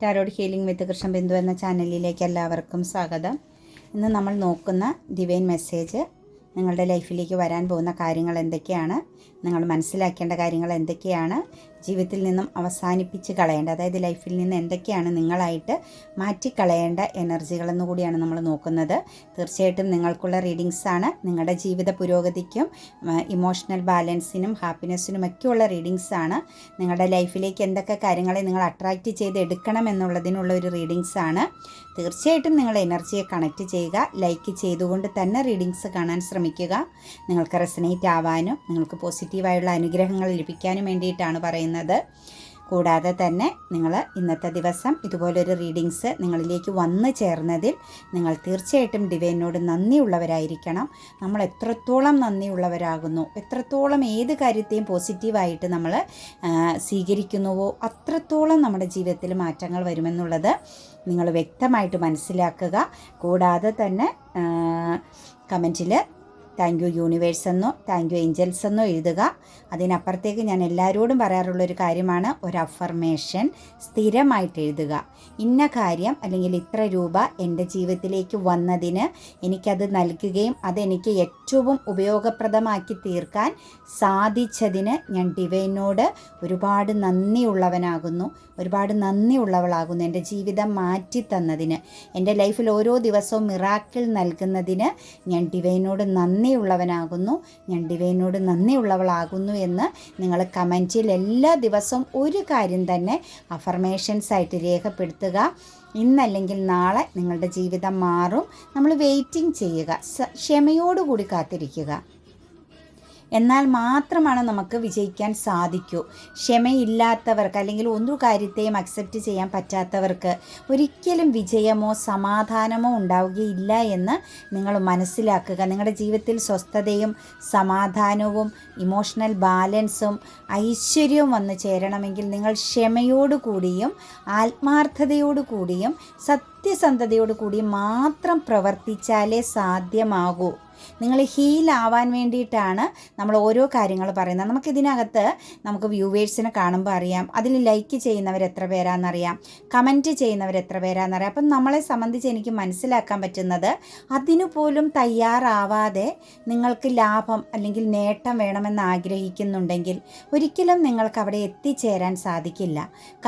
Tarot healing വിത്ത് കൃഷ്ണബിന്ദു എന്ന ചാനലിലേക്ക് എല്ലാവർക്കും സ്വാഗതം. ഇന്ന് നമ്മൾ നോക്കുന്ന ഡിവൈൻ മെസ്സേജ് നിങ്ങളുടെ ലൈഫിലേക്ക് വരാൻ പോകുന്ന കാര്യങ്ങൾ എന്തൊക്കെയാണ്, നിങ്ങൾ മനസ്സിലാക്കേണ്ട കാര്യങ്ങൾ എന്തൊക്കെയാണ്, ജീവിതത്തിൽ നിന്നും അവസാനിപ്പിച്ച് കളയേണ്ട, അതായത് ലൈഫിൽ നിന്ന് എന്തൊക്കെയാണ് നിങ്ങളായിട്ട് മാറ്റിക്കളയേണ്ട എനർജികളെന്ന് കൂടിയാണ് നമ്മൾ നോക്കുന്നത്. തീർച്ചയായിട്ടും നിങ്ങൾക്കുള്ള റീഡിങ്സാണ്. നിങ്ങളുടെ ജീവിത പുരോഗതിക്കും ഇമോഷണൽ ബാലൻസിനും ഹാപ്പിനെസ്സിനുമൊക്കെയുള്ള റീഡിങ്സാണ്. നിങ്ങളുടെ ലൈഫിലേക്ക് എന്തൊക്കെ കാര്യങ്ങളെ നിങ്ങൾ അട്രാക്റ്റ് ചെയ്ത് എടുക്കണം എന്നുള്ളതിനുള്ള ഒരു റീഡിങ്സാണ്. തീർച്ചയായിട്ടും നിങ്ങൾ എനർജിയെ കണക്റ്റ് ചെയ്യുക, ലൈക്ക് ചെയ്തുകൊണ്ട് തന്നെ റീഡിങ്സ് കാണാൻ ശ്രമിക്കുക. നിങ്ങൾക്ക് റെസനേറ്റ് ആവാനും നിങ്ങൾക്ക് പോസിറ്റീവായുള്ള അനുഗ്രഹങ്ങൾ ലഭിക്കാനും വേണ്ടിയിട്ടാണ് പറയുന്നത്. കൂടാതെ തന്നെ നിങ്ങൾ ഇന്നത്തെ ദിവസം ഇതുപോലൊരു റീഡിങ്സ് നിങ്ങളിലേക്ക് വന്നു ചേർന്നതിൽ നിങ്ങൾ തീർച്ചയായിട്ടും ഡിവൈനോട് നന്ദിയുള്ളവരായിരിക്കണം. നമ്മൾ എത്രത്തോളം നന്ദിയുള്ളവരാകുന്നു, എത്രത്തോളം ഏത് കാര്യത്തെയും പോസിറ്റീവായിട്ട് നമ്മൾ സ്വീകരിക്കുന്നുവോ അത്രത്തോളം നമ്മുടെ ജീവിതത്തിൽ മാറ്റങ്ങൾ വരുമെന്നുള്ളത് നിങ്ങൾ വ്യക്തമായിട്ട് മനസ്സിലാക്കുക. കൂടാതെ തന്നെ കമൻറ്റിൽ താങ്ക് യു യൂണിവേഴ്സ് എന്നോ താങ്ക് യു ഏഞ്ചൽസ് എന്നോ എഴുതുക. അതിനപ്പുറത്തേക്ക് ഞാൻ എല്ലാവരോടും പറയാറുള്ളൊരു കാര്യമാണ്, ഒരു അഫർമേഷൻ സ്ഥിരമായിട്ട് എഴുതുക. ഇന്ന കാര്യം അല്ലെങ്കിൽ ഇത്ര രൂപ എൻ്റെ ജീവിതത്തിലേക്ക് വന്നതിന് എനിക്കത് നൽകുകയും അതെനിക്ക് ഏറ്റവും ഉപയോഗപ്രദമാക്കി തീർക്കാൻ സാധിച്ചതിന് ഞാൻ ഡിവൈനോട് ഒരുപാട് നന്ദിയുള്ളവനാകുന്നു, ഒരുപാട് നന്ദിയുള്ളവളാകുന്നു. എൻ്റെ ജീവിതം മാറ്റി തന്നതിന്, എൻ്റെ ലൈഫിൽ ഓരോ ദിവസവും മിറാക്കിൾ നൽകുന്നതിന് ഞാൻ ഡിവൈനോട് നന്ദിയുള്ളവനാകുന്നു, ഞാൻ ഡിവൈനോട് നന്ദിയുള്ളവളാകുന്നു എന്ന് നിങ്ങൾ കമൻറ്റിൽ എല്ലാ ദിവസവും ഒരു കാര്യം തന്നെ അഫർമേഷൻസ് ആയിട്ട് രേഖപ്പെടുത്തുക. ഇന്നല്ലെങ്കിൽ നാളെ നിങ്ങളുടെ ജീവിതം മാറും. നമ്മൾ വെയിറ്റിംഗ് ചെയ്യുക, ക്ഷമയോടുകൂടി കാത്തിരിക്കുക. എന്നാൽ മാത്രമാണ് നമുക്ക് വിജയിക്കാൻ സാധിക്കൂ. ക്ഷമയില്ലാത്തവർക്ക് അല്ലെങ്കിൽ ഒരു കാര്യത്തെയും അക്സെപ്റ്റ് ചെയ്യാൻ പറ്റാത്തവർക്ക് ഒരിക്കലും വിജയമോ സമാധാനമോ ഉണ്ടാവുകയില്ല എന്ന് നിങ്ങൾ മനസ്സിലാക്കുക. നിങ്ങളുടെ ജീവിതത്തിൽ സ്വസ്ഥതയും സമാധാനവും ഇമോഷണൽ ബാലൻസും ഐശ്വര്യവും വന്നു ചേരണമെങ്കിൽ നിങ്ങൾ ക്ഷമയോടുകൂടിയും ആത്മാർത്ഥതയോടുകൂടിയും സത്യസന്ധതയോടുകൂടിയും മാത്രം പ്രവർത്തിച്ചാലേ സാധ്യമാകൂ. നിങ്ങൾ ഹീലാവാൻ വേണ്ടിയിട്ടാണ് നമ്മൾ ഓരോ കാര്യങ്ങൾ പറയുന്നത്. നമുക്കിതിനകത്ത് നമുക്ക് വ്യൂവേഴ്സിനെ കാണുമ്പോൾ അറിയാം, അതിൽ ലൈക്ക് ചെയ്യുന്നവർ എത്ര പേരാണെന്നറിയാം, കമൻറ്റ് ചെയ്യുന്നവർ എത്ര പേരാണെന്നറിയാം. അപ്പം നമ്മളെ സംബന്ധിച്ച് എനിക്ക് മനസ്സിലാക്കാൻ പറ്റുന്നത്, അതിനു പോലും തയ്യാറാവാതെ നിങ്ങൾക്ക് ലാഭം അല്ലെങ്കിൽ നേട്ടം വേണമെന്ന് ആഗ്രഹിക്കുന്നുണ്ടെങ്കിൽ ഒരിക്കലും നിങ്ങൾക്ക് അവിടെ എത്തിച്ചേരാൻ സാധിക്കില്ല.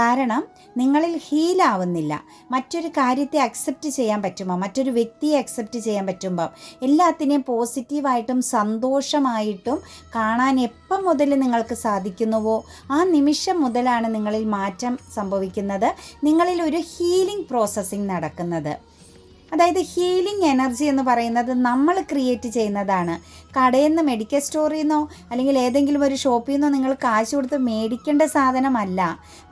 കാരണം നിങ്ങളിൽ ഹീലാവുന്നില്ല. മറ്റൊരു കാര്യത്തെ അക്സെപ്റ്റ് ചെയ്യാൻ പറ്റുമ്പോൾ, മറ്റൊരു വ്യക്തിയെ അക്സെപ്റ്റ് ചെയ്യാൻ പറ്റുമ്പോൾ, എല്ലാത്തിനെയും പോസിറ്റീവായിട്ടും സന്തോഷമായിട്ടും കാണാൻ എപ്പം മുതൽ നിങ്ങൾക്ക് സാധിക്കുന്നുവോ ആ നിമിഷം മുതലാണ് നിങ്ങളിൽ മാറ്റം സംഭവിക്കുന്നത്, നിങ്ങളിൽ ഒരു ഹീലിംഗ് പ്രോസസ്സിംഗ് നടക്കുന്നത്. അതായത് ഹീലിംഗ് എനർജി എന്ന് പറയുന്നത് നമ്മൾ ക്രിയേറ്റ് ചെയ്യുന്നതാണ്. കടയിൽ നിന്ന്, മെഡിക്കൽ സ്റ്റോറിൽ നിന്നോ അല്ലെങ്കിൽ ഏതെങ്കിലും ഒരു ഷോപ്പിൽ നിന്നോ നിങ്ങൾ കാശ് കൊടുത്ത് മേടിക്കേണ്ട സാധനമല്ല.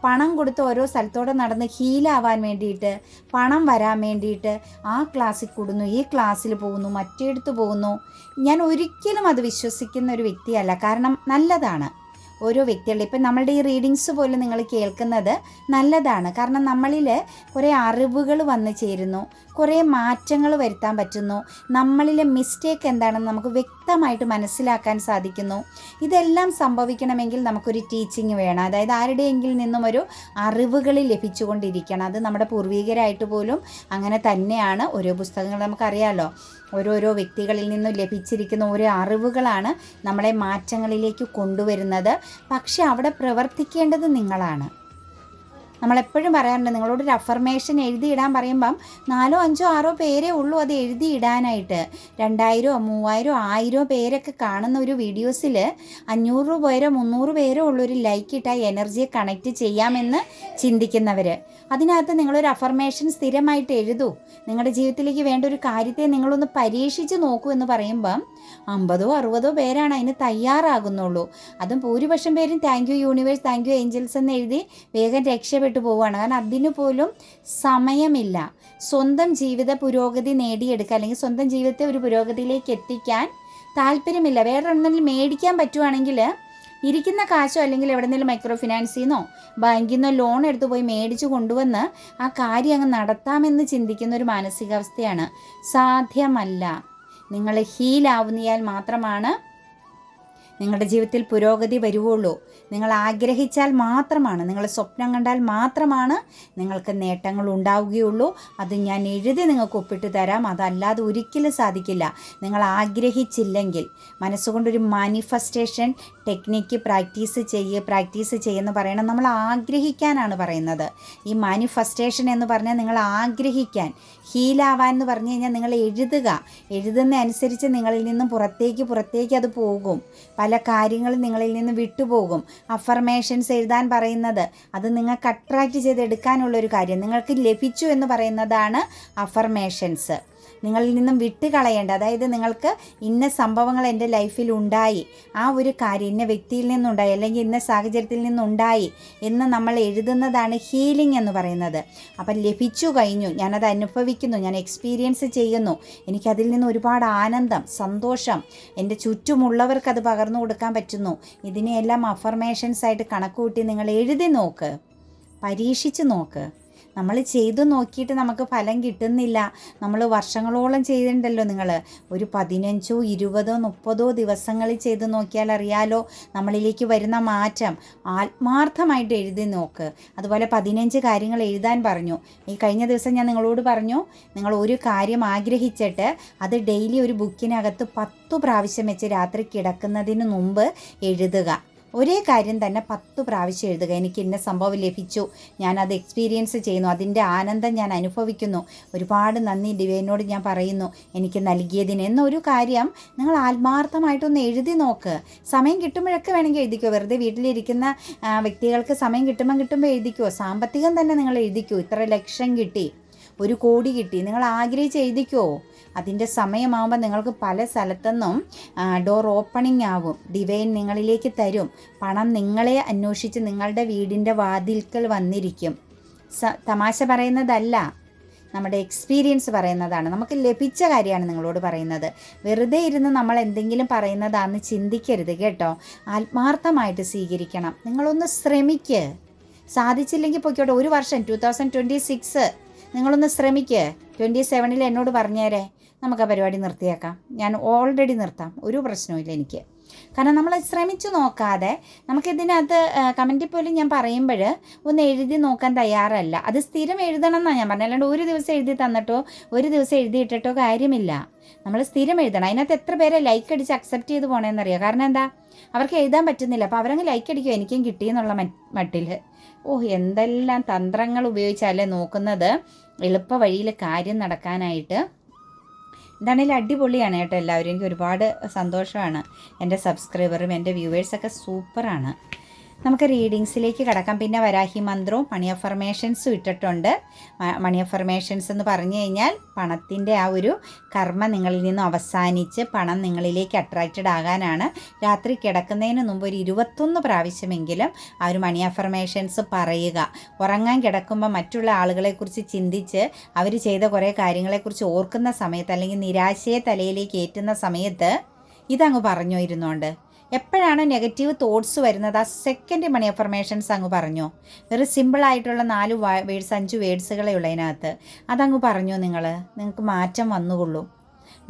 പണം കൊടുത്ത് ഓരോ സ്ഥലത്തോടെ നടന്ന് ഹീലാവാൻ വേണ്ടിയിട്ട്, പണം വരാൻ വേണ്ടിയിട്ട് ആ ക്ലാസ്സിൽ കൂടുന്നു, ഈ ക്ലാസ്സിൽ പോകുന്നു, മറ്റേടത്ത് പോകുന്നു. ഞാൻ ഒരിക്കലും അത് വിശ്വസിക്കുന്ന ഒരു വ്യക്തിയല്ല. കാരണം നല്ലതാണ് ഓരോ വ്യക്തികളുടെ, ഇപ്പം നമ്മളുടെ ഈ റീഡിങ്സ് പോലും നിങ്ങൾ കേൾക്കുന്നത് നല്ലതാണ്. കാരണം നമ്മളിൽ കുറേ അറിവുകൾ വന്നു ചേരുന്നു, കുറേ മാറ്റങ്ങൾ വരുത്താൻ പറ്റുന്നു, നമ്മളിലെ മിസ്റ്റേക്ക് എന്താണെന്ന് നമുക്ക് വ്യക്തമായിട്ട് മനസ്സിലാക്കാൻ സാധിക്കുന്നു. ഇതെല്ലാം സംഭവിക്കണമെങ്കിൽ നമുക്കൊരു ടീച്ചിങ് വേണം. അതായത് ആരുടെയെങ്കിലും നിന്നും ഒരു അറിവുകൾ ലഭിച്ചുകൊണ്ടിരിക്കണം. അത് നമ്മുടെ പൂർവികരായിട്ട് പോലും അങ്ങനെ തന്നെയാണ്. ഓരോ പുസ്തകങ്ങൾ നമുക്കറിയാമല്ലോ, ഓരോരോ വ്യക്തികളിൽ നിന്നും ലഭിച്ചിരിക്കുന്ന ഓരോ അറിവുകളാണ് നമ്മളെ മാറ്റങ്ങളിലേക്ക് കൊണ്ടുവരുന്നത്. പക്ഷെ അവിടെ പ്രവർത്തിക്കേണ്ടത് നിങ്ങളാണ്. നമ്മളെപ്പോഴും പറയാറുണ്ട്, നിങ്ങളോടൊരു അഫർമേഷൻ എഴുതിയിടാൻ പറയുമ്പം 4, 5, 6 പേരേ ഉള്ളൂ അത് എഴുതിയിടാനായിട്ട്. 2000, 3000, 1000 പേരൊക്കെ കാണുന്ന ഒരു വീഡിയോസിൽ 500 പേരോ 300 പേരോ ഉള്ളൊരു ലൈക്ക് ഇട്ടാൽ എനർജിയെ കണക്റ്റ് ചെയ്യാമെന്ന് ചിന്തിക്കുന്നവർ. അതിനകത്ത് നിങ്ങളൊരു അഫർമേഷൻ സ്ഥിരമായിട്ട് എഴുതൂ. നിങ്ങളുടെ ജീവിതത്തിലേക്ക് വേണ്ട ഒരു കാര്യത്തെ നിങ്ങളൊന്ന് പരീക്ഷിച്ച് നോക്കൂ എന്ന് പറയുമ്പം 50, 60 പേരാണ് അതിന് തയ്യാറാകുന്നുള്ളൂ. അതും ഭൂരിപക്ഷം പേരും thank you universe, thank you Angeles എന്ന് എഴുതി വേഗം രക്ഷപ്പെട്ടു പോവുകയാണ്. കാരണം അതിനു പോലും സമയമില്ല. സ്വന്തം ജീവിത പുരോഗതി നേടിയെടുക്കുക അല്ലെങ്കിൽ സ്വന്തം ജീവിതത്തെ ഒരു പുരോഗതിയിലേക്ക് എത്തിക്കാൻ താല്പര്യമില്ല. വേറെ എന്തെങ്കിലും മേടിക്കാൻ പറ്റുവാണെങ്കിൽ ഇരിക്കുന്ന കാശോ അല്ലെങ്കിൽ എവിടെയെങ്കിലും മൈക്രോ ഫിനാൻസിൽ നിന്നോ ബാങ്കിൽ നിന്നോ ലോൺ എടുത്ത് പോയി മേടിച്ച് കൊണ്ടുവന്ന് ആ കാര്യം അങ്ങ് നടത്താമെന്ന് ചിന്തിക്കുന്ന ഒരു മാനസികാവസ്ഥയാണ്. സാധ്യമല്ല. നിങ്ങൾ ഹീലാവുന്നയാൽ മാത്രമാണ് നിങ്ങളുടെ ജീവിതത്തിൽ പുരോഗതി വരുവുള്ളൂ. നിങ്ങൾ ആഗ്രഹിച്ചാൽ മാത്രമാണ്, നിങ്ങൾ സ്വപ്നം കണ്ടാൽ മാത്രമാണ് നിങ്ങൾക്ക് നേട്ടങ്ങൾ ഉണ്ടാവുകയുള്ളൂ. അത് ഞാൻ എഴുതി നിങ്ങൾക്ക് ഒപ്പിട്ട് തരാം. അതല്ലാതെ ഒരിക്കലും സാധിക്കില്ല. നിങ്ങൾ ആഗ്രഹിച്ചില്ലെങ്കിൽ മനസ്സുകൊണ്ടൊരു മാനിഫെസ്റ്റേഷൻ ടെക്നിക്ക് പ്രാക്ടീസ് ചെയ്യുമെന്ന് പറയണം. നമ്മൾ ആഗ്രഹിക്കാനാണ് പറയുന്നത്. ഈ മാനിഫെസ്റ്റേഷൻ എന്ന് പറഞ്ഞാൽ നിങ്ങൾ ആഗ്രഹിക്കാൻ, ഹീലാവാൻ എന്ന് പറഞ്ഞു കഴിഞ്ഞാൽ നിങ്ങൾ എഴുതുന്ന അനുസരിച്ച് നിങ്ങളിൽ നിന്നും പുറത്തേക്ക് അത് പോകും. പല കാര്യങ്ങളും നിങ്ങളിൽ നിന്ന് വിട്ടുപോകും. അഫർമേഷൻസ് എഴുതാൻ പറയുന്നത് അത് നിങ്ങൾക്ക് അട്രാക്റ്റ് ചെയ്തെടുക്കാനുള്ളൊരു കാര്യം, നിങ്ങൾക്ക് ലഭിച്ചു എന്ന് പറയുന്നതാണ് അഫർമേഷൻസ്. നിങ്ങളിൽ നിന്നും വിട്ടുകളയേണ്ട, അതായത് നിങ്ങൾക്ക് ഇന്ന സംഭവങ്ങൾ എൻ്റെ ലൈഫിൽ ഉണ്ടായി, ആ ഒരു കാര്യം ഇന്ന വ്യക്തിയിൽ നിന്നുണ്ടായി അല്ലെങ്കിൽ ഇന്ന സാഹചര്യത്തിൽ നിന്നുണ്ടായി എന്ന് നമ്മൾ എഴുതുന്നതാണ് ഹീലിംഗ് എന്ന് പറയുന്നത്. അപ്പം ലഭിച്ചു കഴിഞ്ഞു, ഞാനത് അനുഭവിക്കുന്നു, ഞാൻ എക്സ്പീരിയൻസ് ചെയ്യുന്നു, എനിക്കതിൽ നിന്ന് ഒരുപാട് ആനന്ദം, സന്തോഷം എൻ്റെ ചുറ്റുമുള്ളവർക്ക് അത് പകർന്നു കൊടുക്കാൻ പറ്റുന്നു. ഇതിനെയെല്ലാം അഫർമേഷൻസ് ആയിട്ട് കണക്കുകൂട്ടി നിങ്ങൾ എഴുതി നോക്ക്, പരീക്ഷിച്ച് നോക്ക്. നമ്മൾ ചെയ്തു നോക്കിയിട്ട് നമുക്ക് ഫലം കിട്ടുന്നില്ല. നമ്മൾ വർഷങ്ങളോളം ചെയ്തിട്ടുണ്ടല്ലോ. നിങ്ങൾ ഒരു 15, 20, 30 ദിവസങ്ങളിൽ ചെയ്ത് നോക്കിയാൽ അറിയാലോ നമ്മളിലേക്ക് വരുന്ന മാറ്റം. ആത്മാർത്ഥമായിട്ട് എഴുതി നോക്ക്. അതുപോലെ 15 കാര്യങ്ങൾ എഴുതാൻ പറഞ്ഞു. ഈ കഴിഞ്ഞ ദിവസം ഞാൻ നിങ്ങളോട് പറഞ്ഞു, നിങ്ങൾ ഒരു കാര്യം ആഗ്രഹിച്ചിട്ട് അത് ഡെയിലി ഒരു ബുക്കിനകത്ത് 10 പ്രാവശ്യം വെച്ച് രാത്രി കിടക്കുന്നതിന് മുമ്പ് എഴുതുക. ഒരേ കാര്യം തന്നെ 10 പ്രാവശ്യം എഴുതുക. എനിക്ക് ഇന്ന സംഭവം ലഭിച്ചു, ഞാനത് എക്സ്പീരിയൻസ് ചെയ്യുന്നു, അതിൻ്റെ ആനന്ദം ഞാൻ അനുഭവിക്കുന്നു, ഒരുപാട് നന്ദി ഡിവൈനോട് ഞാൻ പറയുന്നു എനിക്ക് നൽകിയതിന് എന്നൊരു കാര്യം നിങ്ങൾ ആത്മാർത്ഥമായിട്ടൊന്ന് എഴുതി നോക്ക്. സമയം കിട്ടുമ്പോഴൊക്കെ വേണമെങ്കിൽ എഴുതിക്കോ. വെറുതെ വീട്ടിലിരിക്കുന്ന വ്യക്തികൾക്ക് സമയം കിട്ടുമ്പോൾ എഴുതിക്കോ. സാമ്പത്തികം തന്നെ നിങ്ങൾ എഴുതിക്കോ. ഇത്ര ലക്ഷം കിട്ടി, 1 കോടി കിട്ടി, നിങ്ങൾ ആഗ്രഹിച്ച് എഴുതിക്കോ. അതിൻ്റെ സമയമാകുമ്പോൾ നിങ്ങൾക്ക് പല സ്ഥലത്തുനിന്നും ഡോർ ഓപ്പണിംഗ് ആവും. ഡിവൈൻ നിങ്ങളിലേക്ക് തരും. പണം നിങ്ങളെ അന്വേഷിച്ച് നിങ്ങളുടെ വീടിൻ്റെ വാതിൽക്കൽ വന്നിരിക്കും. തമാശ പറയുന്നതല്ല, നമ്മുടെ എക്സ്പീരിയൻസ് പറയുന്നതാണ്. നമുക്ക് ലഭിച്ച കാര്യമാണ് നിങ്ങളോട് പറയുന്നത്. വെറുതെ ഇരുന്ന് നമ്മൾ എന്തെങ്കിലും പറയുന്നതാണെന്ന് ചിന്തിക്കരുത് കേട്ടോ. ആത്മാർത്ഥമായിട്ട് സ്വീകരിക്കണം. നിങ്ങളൊന്ന് ശ്രമിക്ക്. സാധിച്ചില്ലെങ്കിൽ പൊയ്ക്കോട്ടെ. ഒരു വർഷം 2026 നിങ്ങളൊന്ന് ശ്രമിക്ക്. 27 എന്നോട് പറഞ്ഞേരെ നമുക്ക് ആ പരിപാടി നിർത്തിയേക്കാം. ഞാൻ ഓൾറെഡി നിർത്താം, ഒരു പ്രശ്നവുമില്ല എനിക്ക്. കാരണം നമ്മൾ ശ്രമിച്ചു നോക്കാതെ നമുക്കിതിനകത്ത് കമൻറ്റിൽ പോലും ഞാൻ പറയുമ്പോൾ ഒന്ന് എഴുതി നോക്കാൻ തയ്യാറല്ല. അത് സ്ഥിരം എഴുതണം എന്നാണ് ഞാൻ പറഞ്ഞത്. അല്ലാണ്ട് ഒരു ദിവസം എഴുതി തന്നിട്ടോ ഒരു ദിവസം എഴുതിയിട്ടിട്ടോ കാര്യമില്ല. നമ്മൾ സ്ഥിരം എഴുതണം. അതിനകത്ത് എത്ര പേരെ ലൈക്ക് അടിച്ച് അക്സെപ്റ്റ് ചെയ്ത് പോകണമെന്നറിയാം. കാരണം എന്താ, അവർക്ക് എഴുതാൻ പറ്റുന്നില്ല. അപ്പോൾ അവരങ്ങ് ലൈക്ക് അടിക്കും, എനിക്കും കിട്ടിയെന്നുള്ള മട്ടിൽ. എന്തെല്ലാം തന്ത്രങ്ങൾ ഉപയോഗിച്ചാലേ നോക്കുന്നത് എളുപ്പ വഴിയിൽ കാര്യം നടക്കാനായിട്ട്. എന്താണെങ്കിലും അടിപൊളിയാണ് കേട്ടോ എല്ലാവരും. എനിക്ക് ഒരുപാട് സന്തോഷമാണ്. എൻ്റെ സബ്സ്ക്രൈബറും എൻ്റെ വ്യൂവേഴ്സൊക്കെ സൂപ്പറാണ്. നമുക്ക് റീഡിങ്സിലേക്ക് കിടക്കാം. പിന്നെ വരാഹി മന്ത്രവും മണി അഫർമേഷൻസും ഇട്ടിട്ടുണ്ട്. മണി അഫർമേഷൻസ് എന്ന് പറഞ്ഞു കഴിഞ്ഞാൽ പണത്തിൻ്റെ ആ ഒരു കർമ്മ നിങ്ങളിൽ നിന്നും അവസാനിച്ച് പണം നിങ്ങളിലേക്ക് അട്രാക്റ്റഡ് ആകാനാണ്. രാത്രി കിടക്കുന്നതിന് മുമ്പ് ഒരു 21 പ്രാവശ്യമെങ്കിലും ആ ഒരു മണി അഫർമേഷൻസ് പറയുക. ഉറങ്ങാൻ കിടക്കുമ്പോൾ മറ്റുള്ള ആളുകളെക്കുറിച്ച് ചിന്തിച്ച് അവർ ചെയ്ത കുറേ കാര്യങ്ങളെക്കുറിച്ച് ഓർക്കുന്ന സമയത്ത്, അല്ലെങ്കിൽ നിരാശയെ തലയിലേക്ക് ഏറ്റുന്ന സമയത്ത് ഇതങ്ങ് പറഞ്ഞു ഇരുന്നുകൊണ്ട് എപ്പോഴാണ് നെഗറ്റീവ് തോട്ട്സ് വരുന്നത് ആ സെക്കൻഡ് മണി അഫർമേഷൻസ് അങ്ങ് പറഞ്ഞു. വെറും സിമ്പിളായിട്ടുള്ള 4 വേർഡ്സ് 5 വേർഡ്സുകളെ ഉള്ളതിനകത്ത് അതങ്ങ് പറഞ്ഞു. നിങ്ങൾക്ക് മാറ്റം വന്നുകൊള്ളൂ.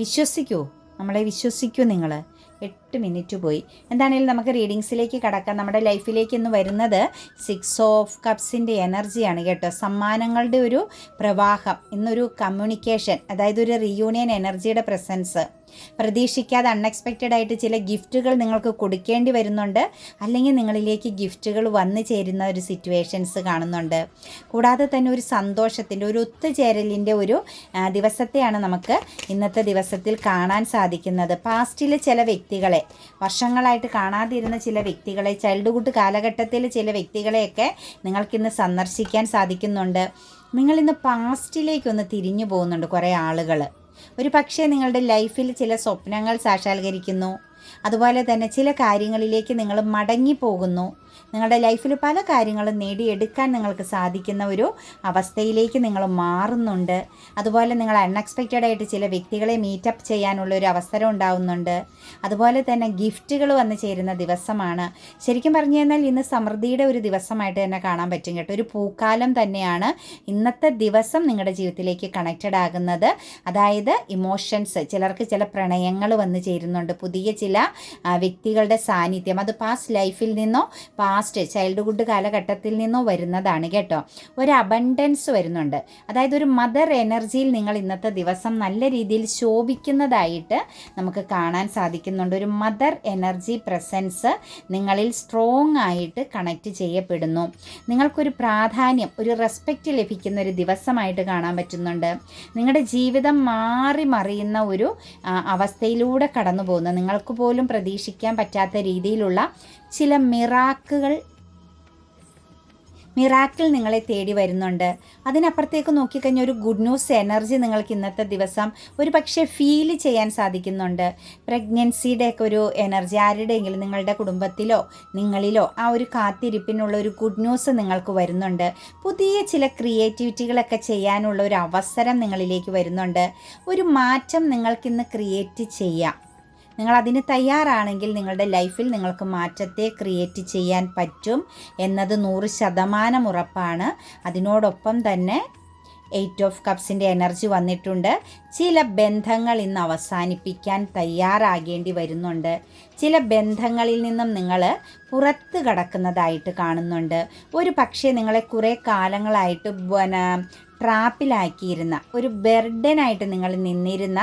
വിശ്വസിക്കൂ, നമ്മളെ വിശ്വസിക്കൂ. നിങ്ങൾ 8 മിനിറ്റ് പോയി. എന്താണെങ്കിലും നമുക്ക് റീഡിങ്സിലേക്ക് കടക്കാം. നമ്മുടെ ലൈഫിലേക്ക് ഇന്ന് വരുന്നത് 6 ഓഫ് കപ്സിൻ്റെ എനർജിയാണ് കേട്ടോ. സമ്മാനങ്ങളുടെ ഒരു പ്രവാഹം, ഇന്നൊരു കമ്മ്യൂണിക്കേഷൻ, അതായത് ഒരു റീയൂണിയൻ എനർജിയുടെ പ്രസൻസ്. പ്രതീക്ഷിക്കാതെ അൺഎക്സ്പെക്റ്റഡ് ആയിട്ട് ചില ഗിഫ്റ്റുകൾ നിങ്ങൾക്ക് കൊടുക്കേണ്ടി വരുന്നുണ്ട്, അല്ലെങ്കിൽ നിങ്ങളിലേക്ക് ഗിഫ്റ്റുകൾ വന്നു ചേരുന്ന ഒരു സിറ്റുവേഷൻസ് കാണുന്നുണ്ട്. കൂടാതെ തന്നെ ഒരു സന്തോഷത്തിൻ്റെ, ഒരു ഒത്തുചേരലിൻ്റെ ഒരു ദിവസത്തെയാണ് നമുക്ക് ഇന്നത്തെ ദിവസത്തിൽ കാണാൻ സാധിക്കുന്നത്. പാസ്റ്റിലെ ചില വ്യക്തികളെ, വർഷങ്ങളായിട്ട് കാണാതിരുന്ന ചില വ്യക്തികളെ, ചൈൽഡ്ഹുഡ് കാലഘട്ടത്തിൽ ചില വ്യക്തികളെയൊക്കെ നിങ്ങൾക്കിന്ന് സന്ദർശിക്കാൻ സാധിക്കുന്നുണ്ട്. നിങ്ങളിന്ന് പാസ്റ്റിലേക്കൊന്ന് തിരിഞ്ഞു പോകുന്നുണ്ട് കുറേ ആളുകൾ. ഒരു പക്ഷേ നിങ്ങളുടെ ലൈഫിൽ ചില സ്വപ്നങ്ങൾ സാക്ഷാത്കരിക്കുന്നു. അതുപോലെ തന്നെ ചില കാര്യങ്ങളിലേക്ക് നിങ്ങൾ മടങ്ങിപ്പോകുന്നു. നിങ്ങളുടെ ലൈഫിൽ പല കാര്യങ്ങളും നേടിയെടുക്കാൻ നിങ്ങൾക്ക് സാധിക്കുന്ന ഒരു അവസ്ഥയിലേക്ക് നിങ്ങൾ മാറുന്നുണ്ട്. അതുപോലെ നിങ്ങൾ അൺഎക്സ്പെക്റ്റഡ് ആയിട്ട് ചില വ്യക്തികളെ മീറ്റപ്പ് ചെയ്യാനുള്ള ഒരു അവസരം ഉണ്ടാവുന്നുണ്ട്. അതുപോലെ തന്നെ ഗിഫ്റ്റുകൾ വന്ന് ചേരുന്ന ദിവസമാണ്. ശരിക്കും പറഞ്ഞു കഴിഞ്ഞാൽ ഇന്ന് സമൃദ്ധിയുടെ ഒരു ദിവസമായിട്ട് തന്നെ കാണാൻ പറ്റും കേട്ടോ. ഒരു പൂക്കാലം തന്നെയാണ് ഇന്നത്തെ ദിവസം നിങ്ങളുടെ ജീവിതത്തിലേക്ക് കണക്റ്റഡ് ആകുന്നത്. അതായത് ഇമോഷൻസ്, ചിലർക്ക് ചില പ്രണയങ്ങൾ വന്ന് ചേരുന്നുണ്ട്. പുതിയ ചില വ്യക്തികളുടെ സാന്നിധ്യം, അത് പാസ്റ്റ് ലൈഫിൽ നിന്നോ പാസ്റ്റ് ചൈൽഡ്ഹുഡ് കാലഘട്ടത്തിൽ നിന്നോ വരുന്നതാണ് കേട്ടോ. ഒരു അബണ്ടൻസ് വരുന്നുണ്ട്. അതായത് ഒരു മദർ എനർജിയിൽ നിങ്ങൾ ഇന്നത്തെ ദിവസം നല്ല രീതിയിൽ ശോഭിക്കുന്നതായിട്ട് നമുക്ക് കാണാൻ സാധിക്കുന്നുണ്ട്. ഒരു മദർ എനർജി പ്രസൻസ് നിങ്ങളിൽ സ്ട്രോങ് ആയിട്ട് കണക്റ്റ് ചെയ്യപ്പെടുന്നു. നിങ്ങൾക്കൊരു പ്രാധാന്യം, ഒരു റെസ്പെക്റ്റ് ലഭിക്കുന്ന ഒരു ദിവസമായിട്ട് കാണാൻ പറ്റുന്നുണ്ട്. നിങ്ങളുടെ ജീവിതം മാറി മറിയുന്ന ഒരു അവസ്ഥയിലൂടെ കടന്നു പോകുന്ന, നിങ്ങൾക്ക് പോലും പ്രതീക്ഷിക്കാൻ പറ്റാത്ത രീതിയിലുള്ള ചില മിറാക്കിൾ നിങ്ങളെ തേടി വരുന്നുണ്ട്. അതിനപ്പുറത്തേക്ക് നോക്കിക്കഴിഞ്ഞാൽ ഒരു ഗുഡ് ന്യൂസ് എനർജി നിങ്ങൾക്ക് ഇന്നത്തെ ദിവസം ഒരു പക്ഷേ ഫീൽ ചെയ്യാൻ സാധിക്കുന്നുണ്ട്. പ്രഗ്നൻസിയുടെ ഒക്കെ ഒരു എനർജി, ആരുടെയെങ്കിലും നിങ്ങളുടെ കുടുംബത്തിലോ നിങ്ങളിലോ ആ ഒരു കാത്തിരിപ്പിനുള്ള ഒരു ഗുഡ് ന്യൂസ് നിങ്ങൾക്ക് വരുന്നുണ്ട്. പുതിയ ചില ക്രിയേറ്റിവിറ്റികളൊക്കെ ചെയ്യാനുള്ള ഒരു അവസരം നിങ്ങളിലേക്ക് വരുന്നുണ്ട്. ഒരു മാറ്റം നിങ്ങൾക്കിന്ന് ക്രിയേറ്റ് ചെയ്യാം. നിങ്ങളതിന് തയ്യാറാണെങ്കിൽ നിങ്ങളുടെ ലൈഫിൽ നിങ്ങൾക്ക് മാറ്റത്തെ ക്രിയേറ്റ് ചെയ്യാൻ പറ്റും എന്നത് 100% ഉറപ്പാണ്. അതിനോടൊപ്പം തന്നെ 8 ഓഫ് കപ്സിൻ്റെ എനർജി വന്നിട്ടുണ്ട്. ചില ബന്ധങ്ങൾ ഇന്ന് അവസാനിപ്പിക്കാൻ തയ്യാറാകേണ്ടി വരുന്നുണ്ട്. ചില ബന്ധങ്ങളിൽ നിന്നും നിങ്ങൾ പുറത്ത് കടക്കുന്നതായിട്ട് കാണുന്നുണ്ട്. ഒരു പക്ഷേ നിങ്ങളെ കുറേ കാലങ്ങളായിട്ട് ട്രാപ്പിലാക്കിയിരുന്ന, ഒരു ബെർഡനായിട്ട് നിങ്ങൾ നിന്നിരുന്ന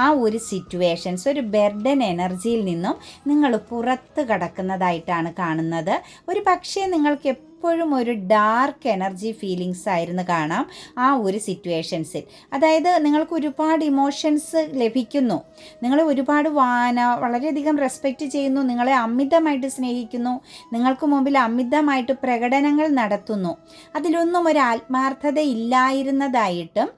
ആ ഒരു സിറ്റുവേഷൻസ്, ഒരു ബെർഡൻ എനർജിയിൽ നിന്നും നിങ്ങൾ പുറത്ത് കടക്കുന്നതായിട്ടാണ് കാണുന്നത്. ഒരു പക്ഷേ നിങ്ങൾക്ക് എപ്പോഴും ഒരു ഡാർക്ക് എനർജി ഫീലിങ്സ് ആയിരുന്നു കാണാം ആ ഒരു സിറ്റുവേഷൻസിൽ. അതായത് നിങ്ങൾക്ക് ഒരുപാട് ഇമോഷൻസ് ലഭിക്കുന്നു, നിങ്ങളെ ഒരുപാട് വളരെയധികം റെസ്പെക്റ്റ് ചെയ്യുന്നു, നിങ്ങളെ അമിതമായിട്ട് സ്നേഹിക്കുന്നു, നിങ്ങൾക്ക് മുമ്പിൽ അമിതമായിട്ട് പ്രകടനങ്ങൾ നടത്തുന്നു. അതിലൊന്നും ഒരു ആത്മാർത്ഥത ഇല്ലായിരുന്നതായിട്ടും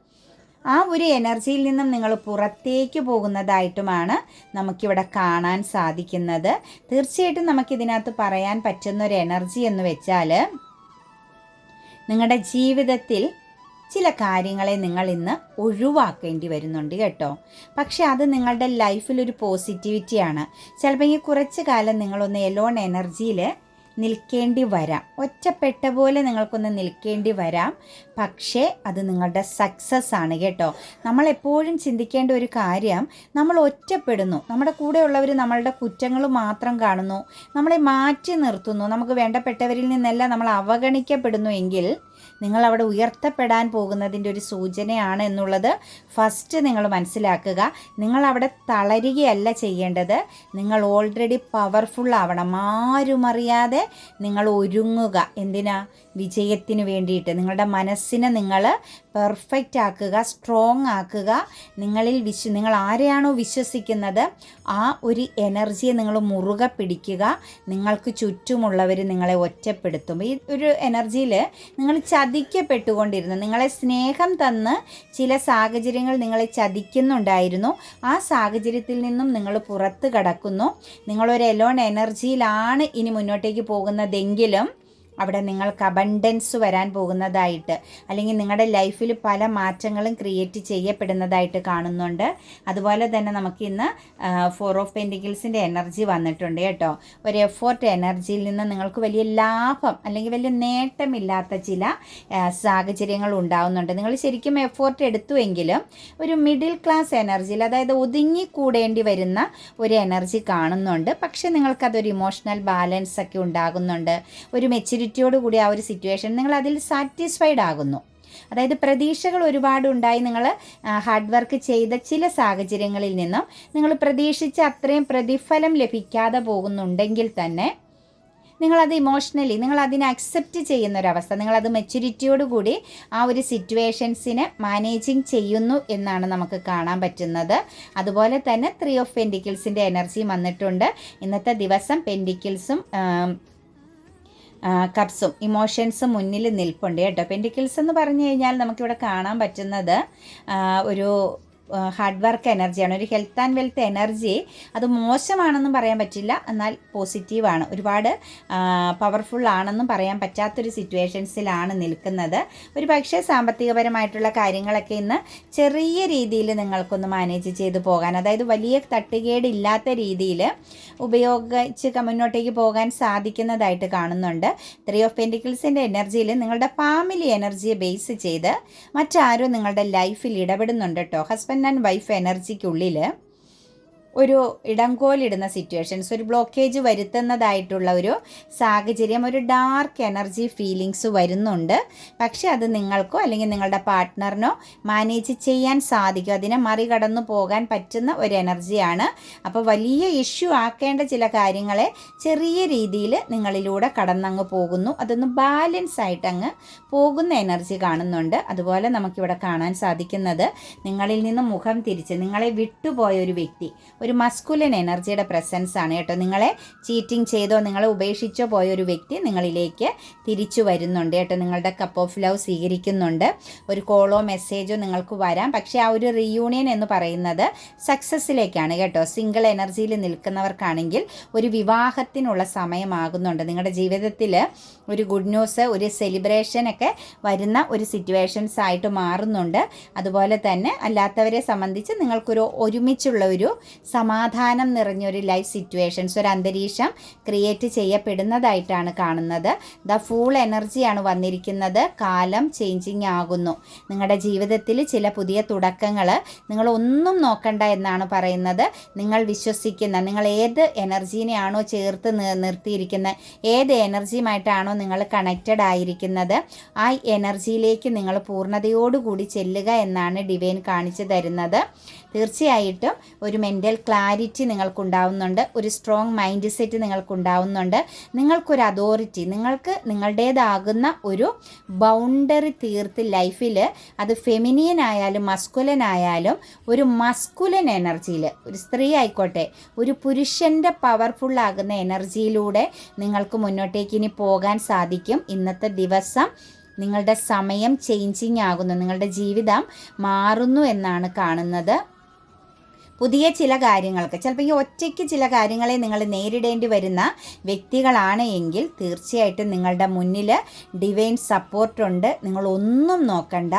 ആ ഒരു എനർജിയിൽ നിന്നും നിങ്ങൾ പുറത്തേക്ക് പോകുന്നതായിട്ടുമാണ് നമുക്കിവിടെ കാണാൻ സാധിക്കുന്നത്. തീർച്ചയായിട്ടും നമുക്കിതിനകത്ത് പറയാൻ പറ്റുന്ന ഒരു എനർജി എന്ന് വെച്ചാൽ, നിങ്ങളുടെ ജീവിതത്തിൽ ചില കാര്യങ്ങളെ നിങ്ങൾ ഇന്ന് ഒഴിവാക്കേണ്ടി വരുന്നുണ്ട് കേട്ടോ. പക്ഷെ അത് നിങ്ങളുടെ ലൈഫിലൊരു പോസിറ്റിവിറ്റിയാണ്. ചിലപ്പോൾ കുറച്ച് കാലം നിങ്ങളൊന്ന് എലോൺ എനർജിയിൽ നിൽക്കേണ്ടി വരാം, ഒറ്റപ്പെട്ട പോലെ നിങ്ങൾക്കൊന്ന് നിൽക്കേണ്ടി വരാം. പക്ഷേ അത് നിങ്ങളുടെ സക്സസ് ആണ് കേട്ടോ. നമ്മളെപ്പോഴും ചിന്തിക്കേണ്ട ഒരു കാര്യം, നമ്മൾ ഒറ്റപ്പെടുന്നു, നമ്മുടെ കൂടെയുള്ളവർ നമ്മളുടെ കുറ്റങ്ങൾ മാത്രം കാണുന്നു, നമ്മളെ മാറ്റി നിർത്തുന്നു, നമുക്ക് വേണ്ടപ്പെട്ടവരിൽ നിന്നെല്ലാം നമ്മൾ അവഗണിക്കപ്പെടുന്നു എങ്കിൽ നിങ്ങളവിടെ ഉയർത്തപ്പെടാൻ പോകുന്നതിൻ്റെ ഒരു സൂചനയാണ് എന്നുള്ളത് ഫസ്റ്റ് നിങ്ങൾ മനസ്സിലാക്കുക. നിങ്ങളവിടെ തളരുകയല്ല ചെയ്യേണ്ടത്, നിങ്ങൾ ഓൾറെഡി പവർഫുൾ ആവണം. ആരും അറിയാതെ നിങ്ങൾ ഒരുങ്ങുക. എന്തിനാ? വിജയത്തിന് വേണ്ടിയിട്ട്. നിങ്ങളുടെ മനസ്സിനെ നിങ്ങൾ പെർഫെക്റ്റ് ആക്കുക, സ്ട്രോങ് ആക്കുക. നിങ്ങൾ ആരെയാണോ വിശ്വസിക്കുന്നത് ആ ഒരു എനർജിയെ നിങ്ങൾ മുറുകെ പിടിക്കുക. നിങ്ങൾക്ക് ചുറ്റുമുള്ളവർ നിങ്ങളെ ഒറ്റപ്പെടുത്തും. ഈ ഒരു എനർജിയിൽ നിങ്ങൾ ചതിക്കപ്പെട്ടുകൊണ്ടിരുന്നു, നിങ്ങളെ സ്നേഹം തന്ന് ചില സാഹചര്യങ്ങൾ നിങ്ങളെ ചതിക്കുന്നുണ്ടായിരുന്നു. ആ സാഹചര്യത്തിൽ നിന്നും നിങ്ങൾ പുറത്ത് കടക്കുന്നു. നിങ്ങളൊരു എലോൺ എനർജിയിലാണ് ഇനി മുന്നോട്ടേക്ക് പോകുന്നതെങ്കിലും അവിടെ നിങ്ങൾക്ക് അബണ്ടൻസ് വരാൻ പോകുന്നതായിട്ട്, അല്ലെങ്കിൽ നിങ്ങളുടെ ലൈഫിൽ പല മാറ്റങ്ങളും ക്രിയേറ്റ് ചെയ്യപ്പെടുന്നതായിട്ട് കാണുന്നുണ്ട്. അതുപോലെ തന്നെ നമുക്ക് ഇന്ന് 4 ഓഫ് പെൻറ്റിക്കിൾസിൻ്റെ എനർജി വന്നിട്ടുണ്ട് കേട്ടോ. ഒരു എഫോർട്ട് എനർജിയിൽ നിന്ന് നിങ്ങൾക്ക് വലിയ ലാഭം അല്ലെങ്കിൽ വലിയ നേട്ടമില്ലാത്ത ചില സാഹചര്യങ്ങൾ ഉണ്ടാവുന്നുണ്ട്. നിങ്ങൾ ശരിക്കും എഫോർട്ട് എടുത്തുവെങ്കിലും ഒരു മിഡിൽ ക്ലാസ് എനർജിയിൽ, അതായത് ഒതുങ്ങിക്കൂടേണ്ടി വരുന്ന ഒരു എനർജി കാണുന്നുണ്ട്. പക്ഷേ നിങ്ങൾക്കതൊരു ഇമോഷണൽ ബാലൻസ് ഒക്കെ ഉണ്ടാകുന്നുണ്ട്. ഒരു മെച്യൂരിറ്റിയോടുകൂടി ആ ഒരു സിറ്റുവേഷൻ നിങ്ങൾ അതിൽ സാറ്റിസ്ഫൈഡ് ആകുന്നു. അതായത് പ്രതീക്ഷകൾ ഒരുപാട് ഉണ്ടായി, നിങ്ങൾ ഹാർഡ് വർക്ക് ചെയ്ത ചില സാഹചര്യങ്ങളിൽ നിന്നും നിങ്ങൾ പ്രതീക്ഷിച്ച അത്രയും പ്രതിഫലം ലഭിക്കാതെ പോകുന്നുണ്ടെങ്കിൽ തന്നെ നിങ്ങളത് ഇമോഷണലി നിങ്ങളതിനെ അക്സെപ്റ്റ് ചെയ്യുന്നൊരവസ്ഥ, നിങ്ങളത് മെച്യൂരിറ്റിയോടുകൂടി ആ ഒരു സിറ്റുവേഷൻസിനെ മാനേജിങ് ചെയ്യുന്നു എന്നാണ് നമുക്ക് കാണാൻ പറ്റുന്നത്. അതുപോലെ തന്നെ 3 ഓഫ് പെൻറ്റിക്കിൾസിൻ്റെ എനർജി വന്നിട്ടുണ്ട്. ഇന്നത്തെ ദിവസം പെൻറ്റിക്കിൾസും കപ്സും ഇമോഷൻസും മുന്നിൽ നിൽപ്പുണ്ട് കേട്ടോ. പെൻറ്റിക്കിൾസ് എന്ന് പറഞ്ഞു കഴിഞ്ഞാൽ നമുക്കിവിടെ കാണാൻ പറ്റുന്നത് ഒരു ഹാർഡ് വർക്ക് എനർജിയാണ്, ഒരു ഹെൽത്ത് ആൻഡ് വെൽത്ത് എനർജി. അത് മോശമാണെന്നും പറയാൻ പറ്റില്ല, എന്നാൽ പോസിറ്റീവാണ്, ഒരുപാട് പവർഫുൾ ആണെന്നും പറയാൻ പറ്റാത്തൊരു സിറ്റുവേഷൻസിലാണ് നിൽക്കുന്നത്. ഒരു പക്ഷേ സാമ്പത്തികപരമായിട്ടുള്ള കാര്യങ്ങളൊക്കെ ഇന്ന് ചെറിയ രീതിയിൽ നിങ്ങൾക്കൊന്ന് മാനേജ് ചെയ്ത് പോകാൻ, അതായത് വലിയ തട്ടുകേടില്ലാത്ത രീതിയിൽ ഉപയോഗിച്ച് മുന്നോട്ടേക്ക് പോകാൻ സാധിക്കുന്നതായിട്ട് കാണുന്നുണ്ട്. 3 ഓഫ് പെൻറ്റിക്കിൾസിൻ്റെ എനർജിയിൽ നിങ്ങളുടെ ഫാമിലി എനർജിയെ ബേസ് ചെയ്ത് മറ്റാരോ നിങ്ങളുടെ ലൈഫിൽ ഇടപെടുന്നുണ്ട് കേട്ടോ. ഹസ്ബൻഡ് ആൻഡ് വൈഫ് എനർജിക്കുള്ളിൽ ഒരു ഇടംകോലിടുന്ന സിറ്റുവേഷൻസ്, ഒരു ബ്ലോക്കേജ് വരുത്തുന്നതായിട്ടുള്ള ഒരു സാഹചര്യം, ഒരു ഡാർക്ക് എനർജി ഫീലിങ്സ് വരുന്നുണ്ട്. പക്ഷേ അത് നിങ്ങൾക്കോ അല്ലെങ്കിൽ നിങ്ങളുടെ പാർട്ട്ണറിനോ മാനേജ് ചെയ്യാൻ സാധിക്കും, അതിനെ മറികടന്നു പോകാൻ പറ്റുന്ന ഒരു എനർജിയാണ്. അപ്പോൾ വലിയ ഇഷ്യൂ ആക്കേണ്ട ചില കാര്യങ്ങളെ ചെറിയ രീതിയിൽ നിങ്ങളിലൂടെ കടന്നങ്ങ് പോകുന്നു, അതൊന്ന് ബാലൻസ് ആയിട്ട് അങ്ങ് പോകുന്ന എനർജി കാണുന്നുണ്ട്. അതുപോലെ നമുക്കിവിടെ കാണാൻ സാധിക്കുന്നത് നിങ്ങളിൽ നിന്ന് മുഖം തിരിച്ച് നിങ്ങളെ വിട്ടുപോയ ഒരു വ്യക്തി, ഒരു മസ്കുലൻ എനർജിയുടെ പ്രസൻസ് ആണ് കേട്ടോ. നിങ്ങളെ ചീറ്റിംഗ് ചെയ്തോ നിങ്ങളെ ഉപേക്ഷിച്ചോ പോയ ഒരു വ്യക്തി നിങ്ങളിലേക്ക് തിരിച്ചു വരുന്നുണ്ട് കേട്ടോ. നിങ്ങളുടെ കപ്പ് ഓഫ് ലവ് സ്വീകരിക്കുന്നുണ്ട്. ഒരു കോളോ മെസ്സേജോ നിങ്ങൾക്ക് വരാം. പക്ഷേ ആ ഒരു റീയൂണിയൻ എന്ന് പറയുന്നത് സക്സസ്സിലേക്കാണ് കേട്ടോ. സിംഗിൾ എനർജിയിൽ നിൽക്കുന്നവർക്കാണെങ്കിൽ ഒരു വിവാഹത്തിനുള്ള സമയമാകുന്നുണ്ട്. നിങ്ങളുടെ ജീവിതത്തിൽ ഒരു ഗുഡ് ന്യൂസ്, ഒരു സെലിബ്രേഷൻ ഒക്കെ വരുന്ന ഒരു സിറ്റുവേഷൻസ് ആയിട്ട് മാറുന്നുണ്ട്. അതുപോലെ തന്നെ അല്ലാത്തവരെ സംബന്ധിച്ച് നിങ്ങൾക്കൊരു ഒരുമിച്ചുള്ള ഒരു സമാധാനം നിറഞ്ഞൊരു ലൈഫ് സിറ്റുവേഷൻസ്, ഒരു അന്തരീക്ഷം ക്രിയേറ്റ് ചെയ്യപ്പെടുന്നതായിട്ടാണ് കാണുന്നത്. ദ ഫൂൾ എനർജിയാണ് വന്നിരിക്കുന്നത്. കാലം ചേഞ്ചിങ് ആകുന്നു. നിങ്ങളുടെ ജീവിതത്തിൽ ചില പുതിയ തുടക്കങ്ങൾ, നിങ്ങളൊന്നും നോക്കണ്ട എന്നാണ് പറയുന്നത്. നിങ്ങൾ വിശ്വസിക്കുന്ന, നിങ്ങൾ ഏത് എനർജീനെയാണോ ചേർത്ത് നിർത്തിയിരിക്കുന്നത്, ഏത് എനർജിയുമായിട്ടാണോ നിങ്ങൾ കണക്റ്റഡ് ആയിരിക്കുന്നത്, ആ എനർജിയിലേക്ക് നിങ്ങൾ പൂർണ്ണതയോടുകൂടി ചെല്ലുക എന്നാണ് ഡിവൈൻ കാണിച്ചു തരുന്നത്. തീർച്ചയായിട്ടും ഒരു മെൻ്റൽ ക്ലാരിറ്റി നിങ്ങൾക്കുണ്ടാവുന്നുണ്ട്, ഒരു സ്ട്രോങ് മൈൻഡ് സെറ്റ് നിങ്ങൾക്കുണ്ടാവുന്നുണ്ട്. നിങ്ങൾക്കൊരു അതോറിറ്റി, നിങ്ങൾക്ക് നിങ്ങളുടേതാകുന്ന ഒരു ബൗണ്ടറി തീർത്ത് ലൈഫിൽ, അത് ഫെമിനിയൻ ആയാലും മസ്കുലൻ ആയാലും, ഒരു മസ്കുലൻ എനർജിയിൽ, ഒരു സ്ത്രീ ആയിക്കോട്ടെ, ഒരു പുരുഷൻ്റെ പവർഫുള്ളാകുന്ന എനർജിയിലൂടെ നിങ്ങൾക്ക് മുന്നോട്ടേക്ക് ഇനി പോകാൻ സാധിക്കും. ഇന്നത്തെ ദിവസം നിങ്ങളുടെ സമയം ചേഞ്ചിങ് ആകുന്നു, നിങ്ങളുടെ ജീവിതം മാറുന്നു എന്നാണ് കാണുന്നത്. പുതിയ ചില കാര്യങ്ങൾക്ക്, ചിലപ്പോൾ ഈ ഒറ്റയ്ക്ക് ചില കാര്യങ്ങളെ നിങ്ങൾ നേരിടേണ്ടി വരുന്ന വ്യക്തികളാണ് എങ്കിൽ തീർച്ചയായിട്ടും നിങ്ങളുടെ മുന്നിൽ ഡിവൈൻ സപ്പോർട്ടുണ്ട്. നിങ്ങളൊന്നും നോക്കണ്ട,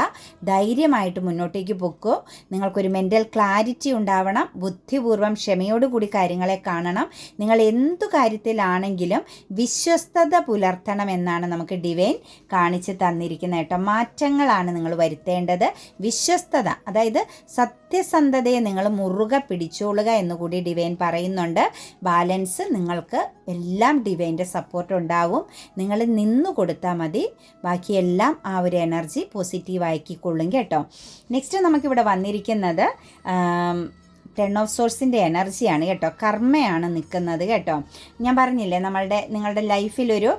ധൈര്യമായിട്ട് മുന്നോട്ടേക്ക് പൊക്കോ. നിങ്ങൾക്കൊരു മെൻ്റൽ ക്ലാരിറ്റി ഉണ്ടാവണം, ബുദ്ധിപൂർവ്വം ക്ഷമയോടുകൂടി കാര്യങ്ങളെ കാണണം. നിങ്ങൾ എന്തു കാര്യത്തിലാണെങ്കിലും വിശ്വസ്തത പുലർത്തണം എന്നാണ് നമുക്ക് ഡിവൈൻ കാണിച്ച് തന്നിരിക്കുന്നത് കേട്ടോ. മാറ്റങ്ങളാണ് നിങ്ങൾ വരുത്തേണ്ടത്. വിശ്വസ്തത, അതായത് സത്യസന്ധതയെ നിങ്ങൾ മുറുകെ പിടിച്ചോളുക എന്നുകൂടി ഡിവൈൻ പറയുന്നുണ്ട്. ബാലൻസ്, നിങ്ങൾക്ക് എല്ലാം ഡിവൈൻ്റെ സപ്പോർട്ട് ഉണ്ടാവും. നിങ്ങൾ നിന്നു കൊടുത്താൽ മതി, ബാക്കിയെല്ലാം ആ ഒരു എനർജി പോസിറ്റീവാക്കിക്കൊള്ളും കേട്ടോ. നെക്സ്റ്റ് നമുക്കിവിടെ വന്നിരിക്കുന്നത് 10 ഓഫ് സോഴ്സിൻ്റെ എനർജിയാണ് കേട്ടോ. കർമ്മയാണ് നിൽക്കുന്നത് കേട്ടോ. ഞാൻ പറഞ്ഞില്ലേ, നിങ്ങളുടെ ലൈഫിലൊരു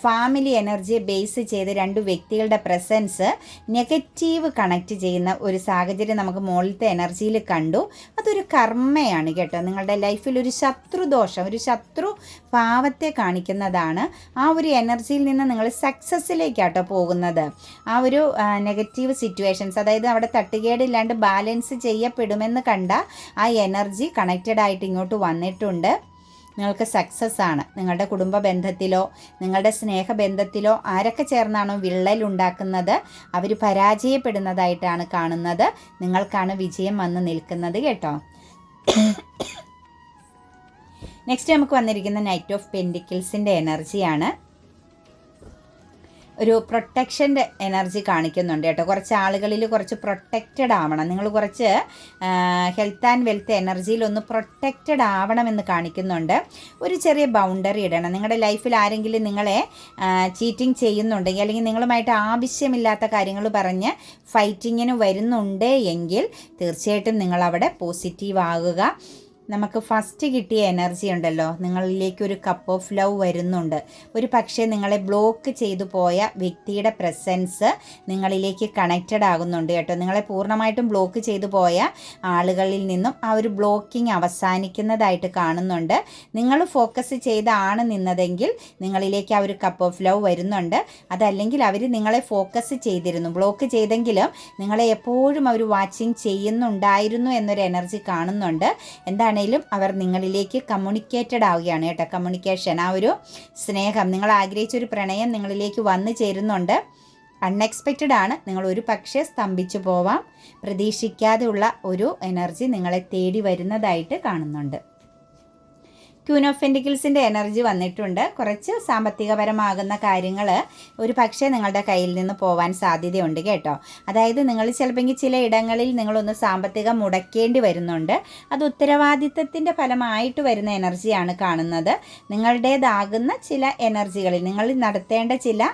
ഫാമിലി എനർജിയെ ബേസ് ചെയ്ത് 2 വ്യക്തികളുടെ പ്രസൻസ് നെഗറ്റീവ് കണക്റ്റ് ചെയ്യുന്ന ഒരു സാഹചര്യം നമുക്ക് മുകളിലത്തെ എനർജിയിൽ കണ്ടു. അതൊരു കർമ്മയാണ് കേട്ടോ. നിങ്ങളുടെ ലൈഫിൽ ഒരു ശത്രുദോഷം, ഒരു ശത്രു ഭാവത്തെ കാണിക്കുന്നതാണ്. ആ ഒരു എനർജിയിൽ നിന്ന് നിങ്ങൾ സക്സസ്സിലേക്കാട്ടോ പോകുന്നത്. ആ ഒരു നെഗറ്റീവ് സിറ്റുവേഷൻസ്, അതായത് അവിടെ തട്ടുകേടില്ലാണ്ട് ബാലൻസ് ചെയ്യപ്പെടുമെന്ന് കണ്ട ആ എനർജി കണക്റ്റഡ് ആയിട്ട് ഇങ്ങോട്ട് വന്നിട്ടുണ്ട്. നിങ്ങൾക്ക് സക്സസ് ആണ്. നിങ്ങളുടെ കുടുംബ ബന്ധത്തിലോ നിങ്ങളുടെ സ്നേഹബന്ധത്തിലോ ആരൊക്കെ ചേർന്നാണോ വിള്ളൽ ഉണ്ടാക്കുന്നത് അവർ പരാജയപ്പെടുന്നതായിട്ടാണ് കാണുന്നത്. നിങ്ങൾക്കാണ് വിജയം വന്ന് നിൽക്കുന്നത് കേട്ടോ. നെക്സ്റ്റ് നമുക്ക് വന്നിരിക്കുന്ന നൈറ്റ് ഓഫ് പെൻറ്റിക്കിൾസിൻ്റെ എനർജിയാണ്. ഒരു പ്രൊട്ടക്ഷൻ്റെ എനർജി കാണിക്കുന്നുണ്ട് കേട്ടോ. കുറച്ച് ആളുകളിൽ കുറച്ച് പ്രൊട്ടക്റ്റഡ് ആവണം, നിങ്ങൾ കുറച്ച് ഹെൽത്ത് ആൻഡ് വെൽത്ത് എനർജിയിലൊന്ന് പ്രൊട്ടക്റ്റഡ് ആവണമെന്ന് കാണിക്കുന്നുണ്ട്. ഒരു ചെറിയ ബൗണ്ടറി ഇടണം. നിങ്ങളുടെ ലൈഫിൽ ആരെങ്കിലും നിങ്ങളെ ചീറ്റിംഗ് ചെയ്യുന്നുണ്ടെങ്കിൽ, അല്ലെങ്കിൽ നിങ്ങളുമായിട്ട് ആവശ്യമില്ലാത്ത കാര്യങ്ങൾ പറഞ്ഞ് ഫൈറ്റിങ്ങിന് വരുന്നുണ്ട് എങ്കിൽ തീർച്ചയായിട്ടും നിങ്ങളവിടെ പോസിറ്റീവ് ആകുക. നമുക്ക് ഫസ്റ്റ് കിട്ടിയ എനർജി ഉണ്ടല്ലോ, നിങ്ങളിലേക്ക് ഒരു കപ്പ് ഓഫ് ലവ് വരുന്നുണ്ട്. ഒരു പക്ഷേ നിങ്ങളെ ബ്ലോക്ക് ചെയ്തു പോയ വ്യക്തിയുടെ പ്രസൻസ് നിങ്ങളിലേക്ക് കണക്റ്റഡ് ആകുന്നുണ്ട് കേട്ടോ. നിങ്ങളെ പൂർണ്ണമായിട്ടും ബ്ലോക്ക് ചെയ്തു പോയ ആളുകളിൽ നിന്നും ആ ഒരു ബ്ലോക്കിംഗ് അവസാനിക്കുന്നതായിട്ട് കാണുന്നുണ്ട്. നിങ്ങൾ ഫോക്കസ് ചെയ്താണ് നിന്നതെങ്കിൽ നിങ്ങളിലേക്ക് ആ ഒരു കപ്പ് ഓഫ് ലവ് വരുന്നുണ്ട്. അതല്ലെങ്കിൽ അവർ നിങ്ങളെ ഫോക്കസ് ചെയ്തിരുന്നു, ബ്ലോക്ക് ചെയ്തെങ്കിലും നിങ്ങളെ എപ്പോഴും അവർ വാച്ചിങ് ചെയ്യുന്നുണ്ടായിരുന്നു എന്നൊരു എനർജി കാണുന്നുണ്ട്. എന്താണെങ്കിലും അവർ നിങ്ങളിലേക്ക് കമ്മ്യൂണിക്കേറ്റഡ് ആവുകയാണ് കേട്ടോ. കമ്മ്യൂണിക്കേഷൻ, ആ ഒരു സ്നേഹം, നിങ്ങൾ ആഗ്രഹിച്ചൊരു പ്രണയം നിങ്ങളിലേക്ക് വന്നു ചേരുന്നുണ്ട്. അൺഎക്സ്പെക്റ്റഡ് ആണ്. നിങ്ങൾ ഒരു പക്ഷേ സ്തംഭിച്ചു പോവാം. പ്രതീക്ഷിക്കാതെയുള്ള ഒരു എനർജി നിങ്ങളെ തേടി വരുന്നതായിട്ട് കാണുന്നുണ്ട്. ക്യൂൻ ഓഫ് പെൻറ്റിക്കിൾസിൻ്റെ എനർജി വന്നിട്ടുണ്ട്. കുറച്ച് സാമ്പത്തികപരമാകുന്ന കാര്യങ്ങൾ ഒരു പക്ഷേ നിങ്ങളുടെ കയ്യിൽ നിന്ന് പോവാൻ സാധ്യതയുണ്ട് കേട്ടോ. അതായത് നിങ്ങൾ ചിലപ്പോൾ ചില ഇടങ്ങളിൽ നിങ്ങളൊന്ന് സാമ്പത്തികം മുടക്കേണ്ടി വരുന്നുണ്ട്. അത് ഉത്തരവാദിത്തത്തിൻ്റെ ഫലമായിട്ട് വരുന്ന എനർജിയാണ് കാണുന്നത്. നിങ്ങളുടേതാകുന്ന ചില എനർജികളിൽ നിങ്ങൾ നടത്തേണ്ട ചില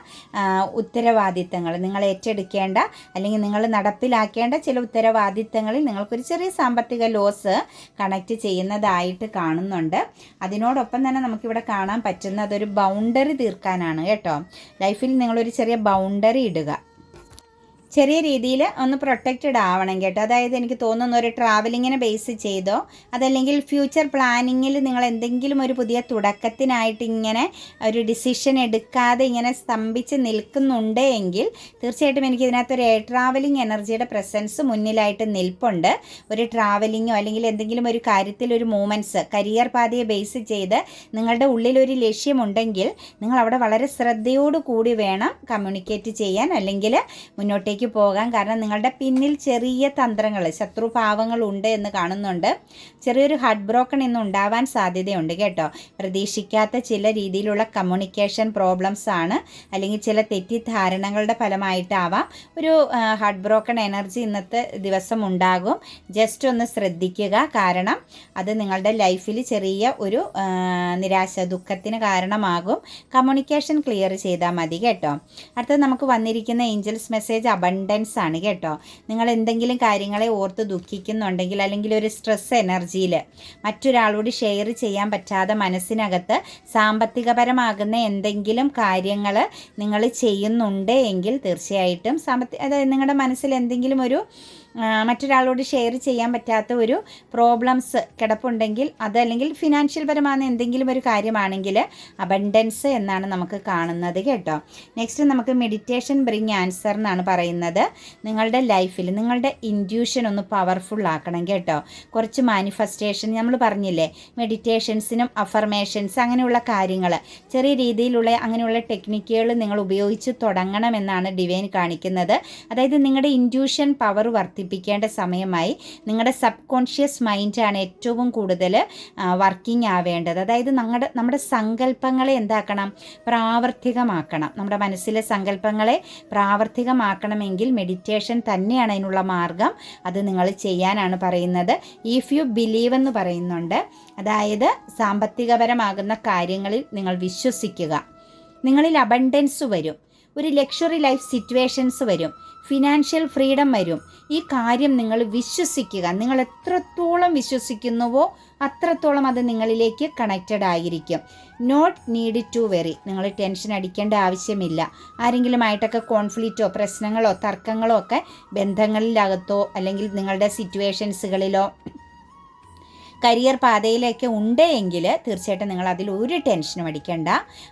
ഉത്തരവാദിത്തങ്ങൾ, നിങ്ങൾ ഏറ്റെടുക്കേണ്ട അല്ലെങ്കിൽ നിങ്ങൾ നടപ്പിലാക്കേണ്ട ചില ഉത്തരവാദിത്തങ്ങളിൽ നിങ്ങൾക്കൊരു ചെറിയ സാമ്പത്തിക ലോസ് കണക്റ്റ് ചെയ്യുന്നതായിട്ട് കാണുന്നുണ്ട്. അതിനോടൊപ്പം തന്നെ നമുക്കിവിടെ കാണാൻ പറ്റുന്നത് ഒരു ബൗണ്ടറി തീർക്കാനാണ് കേട്ടോ. ലൈഫിൽ നിങ്ങളൊരു ചെറിയ ബൗണ്ടറി ഇടുക, ചെറിയ രീതിയിൽ ഒന്ന് പ്രൊട്ടക്റ്റഡ് ആവണം കേട്ടോ. അതായത് എനിക്ക് തോന്നുന്നു ഒരു ട്രാവലിങ്ങിനെ ബേസ് ചെയ്തോ അതല്ലെങ്കിൽ ഫ്യൂച്ചർ പ്ലാനിങ്ങിൽ നിങ്ങൾ എന്തെങ്കിലും ഒരു പുതിയ തുടക്കത്തിനായിട്ട് ഇങ്ങനെ ഒരു ഡിസിഷൻ എടുക്കാതെ ഇങ്ങനെ സ്തംഭിച്ച് നിൽക്കുന്നുണ്ട് എങ്കിൽ തീർച്ചയായിട്ടും എനിക്ക് ഇതിനകത്തൊരു എയർ ട്രാവലിംഗ് എനർജിയുടെ പ്രസൻസ് മുന്നിലായിട്ട് നിൽപ്പുണ്ട്. ഒരു ട്രാവലിങ്ങോ അല്ലെങ്കിൽ എന്തെങ്കിലും ഒരു കാര്യത്തിൽ ഒരു മൂവ്മെൻറ്റ്സ്, കരിയർ പാതയെ ബേസ് ചെയ്ത് നിങ്ങളുടെ ഉള്ളിലൊരു ലക്ഷ്യമുണ്ടെങ്കിൽ നിങ്ങൾ അവിടെ വളരെ ശ്രദ്ധയോടു കൂടി വേണം കമ്മ്യൂണിക്കേറ്റ് ചെയ്യാൻ അല്ലെങ്കിൽ മുന്നോട്ടേക്ക് പോകാൻ. കാരണം നിങ്ങളുടെ പിന്നിൽ ചെറിയ തന്ത്രങ്ങൾ, ശത്രുഭാവങ്ങളുണ്ട് എന്ന് കാണുന്നുണ്ട്. ചെറിയൊരു ഹാർട്ട് ബ്രോക്കൺ ഇന്ന് ഉണ്ടാവാൻ സാധ്യതയുണ്ട് കേട്ടോ. പ്രതീക്ഷിക്കാത്ത ചില രീതിയിലുള്ള കമ്മ്യൂണിക്കേഷൻ പ്രോബ്ലംസ് ആണ്, അല്ലെങ്കിൽ ചില തെറ്റിദ്ധാരണകളുടെ ഫലമായിട്ടാവാം ഒരു ഹാർട്ട് ബ്രോക്കൺ എനർജി ഇന്നത്തെ ദിവസം ഉണ്ടാകും. ജസ്റ്റ് ഒന്ന് ശ്രദ്ധിക്കുക. കാരണം അത് നിങ്ങളുടെ ലൈഫിൽ ചെറിയ ഒരു നിരാശ, ദുഃഖത്തിന് കാരണമാകും. കമ്മ്യൂണിക്കേഷൻ ക്ലിയർ ചെയ്താൽ മതി കേട്ടോ. അടുത്തത് നമുക്ക് വന്നിരിക്കുന്ന ഏഞ്ചൽസ് മെസ്സേജ് അബണ്ടൻസ് ആണ് കേട്ടോ. നിങ്ങൾ എന്തെങ്കിലും കാര്യങ്ങളെ ഓർത്ത് ദുഃഖിക്കുന്നുണ്ടെങ്കിൽ അല്ലെങ്കിൽ ഒരു സ്ട്രെസ് എനർജിയിൽ മറ്റൊരാളോട് ഷെയർ ചെയ്യാൻ പറ്റാതെ മനസ്സിനകത്ത് സാമ്പത്തികപരമാകുന്ന എന്തെങ്കിലും കാര്യങ്ങൾ നിങ്ങൾ ചെയ്യുന്നുണ്ട് എങ്കിൽ തീർച്ചയായിട്ടും അതായത് നിങ്ങളുടെ മനസ്സിൽ എന്തെങ്കിലും ഒരു മറ്റൊരാളോട് ഷെയർ ചെയ്യാൻ പറ്റാത്ത ഒരു പ്രോബ്ലംസ് കിടപ്പുണ്ടെങ്കിൽ അതല്ലെങ്കിൽ ഫിനാൻഷ്യൽ പരമായ എന്തെങ്കിലും ഒരു കാര്യമാണെങ്കിൽ അബണ്ടൻസ് എന്നാണ് നമുക്ക് കാണുന്നത് കേട്ടോ. നെക്സ്റ്റ് നമുക്ക് മെഡിറ്റേഷൻ ബ്രിങ് ആൻസർ എന്നാണ് പറയുന്നത്. നിങ്ങളുടെ ലൈഫിൽ നിങ്ങളുടെ ഇൻറ്റ്യൂഷൻ ഒന്ന് പവർഫുൾ ആക്കണം കേട്ടോ. കുറച്ച് മാനിഫെസ്റ്റേഷൻ നമ്മൾ പറഞ്ഞില്ലേ, മെഡിറ്റേഷൻസിനും അഫർമേഷൻസ് അങ്ങനെയുള്ള കാര്യങ്ങൾ, ചെറിയ രീതിയിലുള്ള അങ്ങനെയുള്ള ടെക്നിക്കുകൾ നിങ്ങൾ ഉപയോഗിച്ച് തുടങ്ങണമെന്നാണ് ഡിവൈൻ കാണിക്കുന്നത്. അതായത് നിങ്ങളുടെ ഇൻറ്റ്യൂഷൻ പവർ വർദ്ധിപ്പിക്കേണ്ട സമയമായി. നിങ്ങളുടെ സബ് കോൺഷ്യസ് മൈൻഡാണ് ഏറ്റവും കൂടുതൽ വർക്കിംഗ് ആവേണ്ടത്. അതായത് നമ്മുടെ സങ്കല്പങ്ങളെ എന്താക്കണം, പ്രാവർത്തികമാക്കണം. നമ്മുടെ മനസ്സിലെ സങ്കല്പങ്ങളെ പ്രാവർത്തികമാക്കണമെങ്കിൽ മെഡിറ്റേഷൻ തന്നെയാണ് അതിനുള്ള മാർഗം. അത് നിങ്ങൾ ചെയ്യാനാണ് പറയുന്നത്. ഇഫ് യു ബിലീവ് എന്ന് പറയുന്നുണ്ട്. അതായത് സാമ്പത്തികപരമാകുന്ന കാര്യങ്ങളിൽ നിങ്ങൾ വിശ്വസിക്കുക. നിങ്ങളിൽ അബണ്ടൻസ് വരും, ഒരു ലക്ഷറി ലൈഫ് സിറ്റുവേഷൻസ് വരും, ഫിനാൻഷ്യൽ ഫ്രീഡം വരും. ഈ കാര്യം നിങ്ങൾ വിശ്വസിക്കുക. നിങ്ങൾ എത്രത്തോളം വിശ്വസിക്കുന്നുവോ അത്രത്തോളം അത് നിങ്ങളിലേക്ക് കണക്റ്റഡ് ആയിരിക്കും. Not need to worry. നിങ്ങൾ ടെൻഷൻ അടിക്കേണ്ട ആവശ്യമില്ല. ആരെങ്കിലുമായിട്ടൊക്കെ കോൺഫ്ലിക്റ്റോ പ്രശ്നങ്ങളോ തർക്കങ്ങളോ ഒക്കെ ബന്ധങ്ങളിലകത്തോ അല്ലെങ്കിൽ നിങ്ങളുടെ സിറ്റുവേഷൻസുകളിലോ കരിയർ പാതയിലേക്ക് ഉണ്ട് എങ്കിൽ തീർച്ചയായിട്ടും നിങ്ങൾ അതിൽ ഒരു ടെൻഷനും അടിക്കേണ്ട.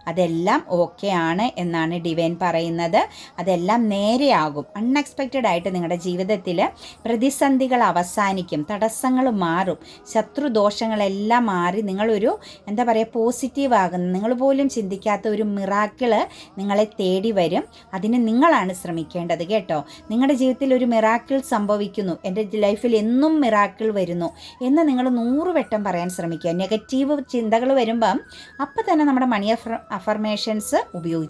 അതെല്ലാം ഓക്കെ ആണ് എന്നാണ് ഡിവൈൻ പറയുന്നത്. അതെല്ലാം നേരെയാകും. അൺഎക്സ്പെക്റ്റഡ് ആയിട്ട് നിങ്ങളുടെ ജീവിതത്തിൽ പ്രതിസന്ധികൾ അവസാനിക്കും, തടസ്സങ്ങൾ മാറും, ശത്രുദോഷങ്ങളെല്ലാം മാറി നിങ്ങളൊരു എന്താ പറയുക പോസിറ്റീവ് ആകുന്ന, നിങ്ങൾ പോലും ചിന്തിക്കാത്ത ഒരു മിറാക്കിള് നിങ്ങളെ തേടി വരും. അതിന് നിങ്ങളാണ് ശ്രമിക്കേണ്ടത് കേട്ടോ. നിങ്ങളുടെ ജീവിതത്തിൽ ഒരു മിറാക്കിൾ സംഭവിക്കുന്നു, എൻ്റെ ലൈഫിൽ എന്നും മിറാക്കിൾ വരുന്നു എന്ന് നിങ്ങൾ 100 വട്ടം പറയാൻ ശ്രമിക്കുക. നെഗറ്റീവ് ചിന്തകൾ വരുമ്പം അപ്പം തന്നെ നമ്മുടെ മണി അഫർമേഷൻസ് ഉപയോഗിക്കും.